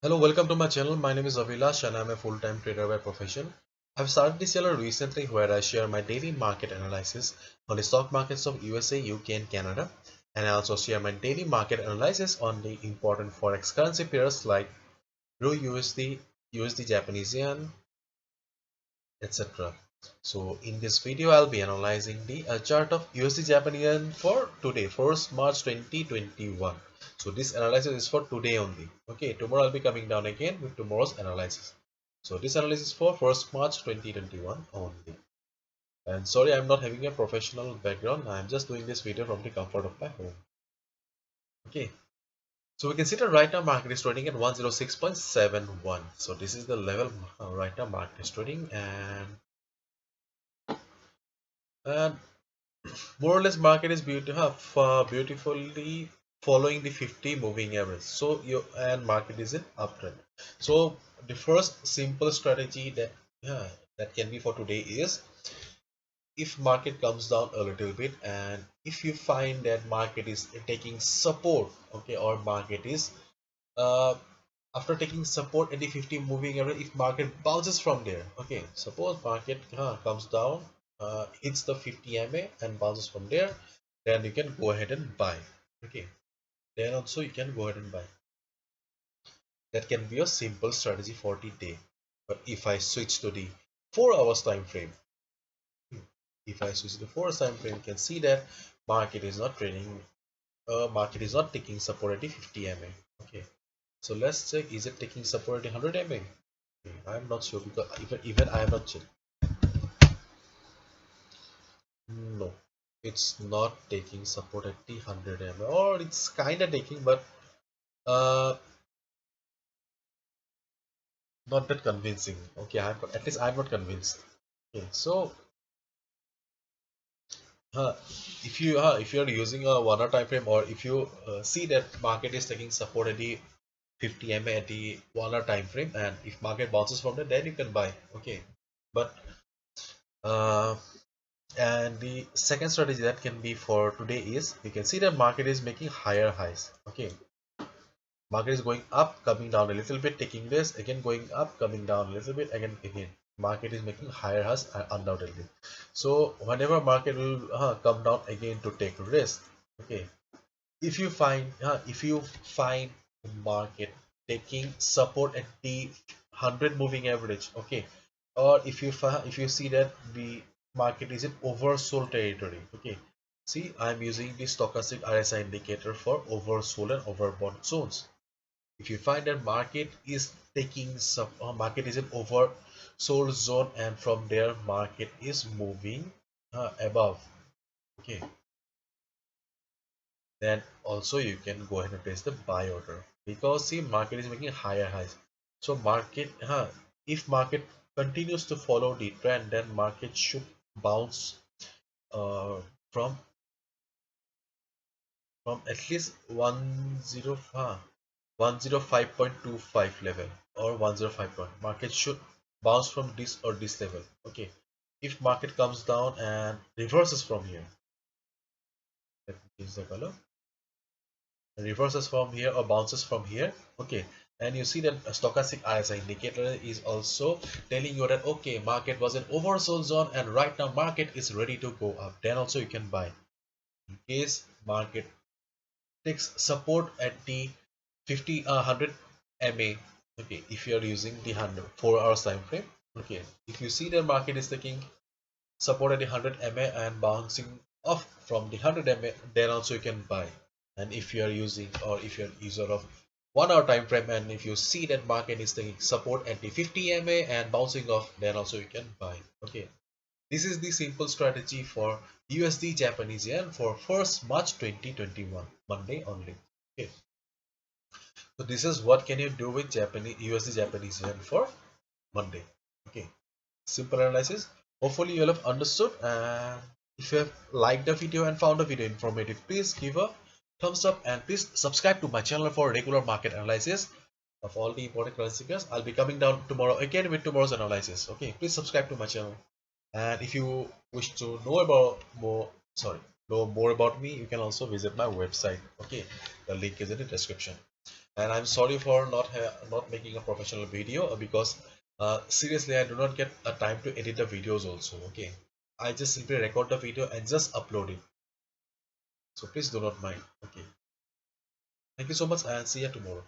Hello, welcome to my channel. My name is Avilash and I'm a full-time trader by profession. I've started this channel recently where I share my daily market analysis on the stock markets of USA, UK and Canada. And I also share my daily market analysis on the important Forex currency pairs like Euro USD, USD Japanese Yen, etc. So in this video, I'll be analyzing the chart of USD Japanese Yen for today, 1st March 2021. So this analysis is for today only. Okay, tomorrow I'll be coming down again with tomorrow's analysis. So this analysis is for 1st March 2021 only. And sorry, I'm not having a professional background. I'm just doing this video from the comfort of my home. Okay. So we can see that right now market is trading at 106.71. So this is the level right now market is trading, and more or less market is beautifully following the 50 moving average. So you and market is in uptrend. So the first simple strategy that can be for today is, if market comes down a little bit and if you find that market is taking support, okay, or market is uh, after taking support at the 50 moving average, if market bounces from there, okay, suppose market comes down, hits the 50 MA and bounces from there, then you can go ahead and buy. Okay, then also you can go ahead and buy. That can be a simple strategy for the day. But if I switch to the 4 hours time frame, if I switch to the 4 hours time frame, you can see that market is not trading, market is not taking support at the 50 MA. Okay, so let's check, is it taking support at 100 MA? I'm not sure because even I am not sure. No, it's not taking support at the 100 MA, or it's kind of taking, but uh, not that convincing. Okay, at least I'm not convinced. Okay, so uh, if you're using a 1 hour time frame, or if you see that market is taking support at the 50 MA at the 1 hour time frame, and if market bounces from there, then you can buy. Okay, but uh, and the second strategy that can be for today is, we can see that market is making higher highs. Okay, market is going up, coming down a little bit, taking this again, going up, coming down a little bit, again market is making higher highs, undoubtedly. So whenever market will come down again to take risk. Okay, if you find market taking support at the 100 moving average, okay, or if you see that the market is in oversold territory, okay, see, I'm using the stochastic RSI indicator for oversold and overbought zones. If you find that market is taking some market is in oversold zone, and from there market is moving above, okay, then also you can go ahead and place the buy order, because see, market is making higher highs. So market if market continues to follow the trend, then market should bounce uh, from at least 105.25 level, or 105 point. Market should bounce from this or this level. Okay, if market comes down and reverses from here, let me change the color, reverses from here or bounces from here, okay, and you see that a stochastic RSI indicator is also telling you that, okay, market was in oversold zone and right now market is ready to go up, then also you can buy. In case market takes support at the 100 MA, okay, if you are using the 4 hours time frame, okay, if you see the market is taking support at the 100 MA and bouncing off from the 100 MA, then also you can buy. And if you are using, or if you're a user of 1 hour time frame, and if you see that market is taking support at the 50 MA and bouncing off, then also you can buy. Okay, this is the simple strategy for USD Japanese Yen for 1st March 2021, Monday only. Okay, so this is what can you do with Japanese USD Japanese Yen for Monday. Okay, simple analysis. Hopefully you'll have understood, and if you have liked the video and found the video informative, please give a thumbs up and please subscribe to my channel for regular market analysis of all the important currency pairs. I'll be coming down tomorrow again with tomorrow's analysis. Okay, please subscribe to my channel. And if you wish to know know more about me, you can also visit my website. Okay, the link is in the description. And I'm sorry for not making a professional video, because seriously I do not get a time to edit the videos also. Okay, I just simply record the video and just upload it, so please do not mind. Okay, thank you so much and see you tomorrow.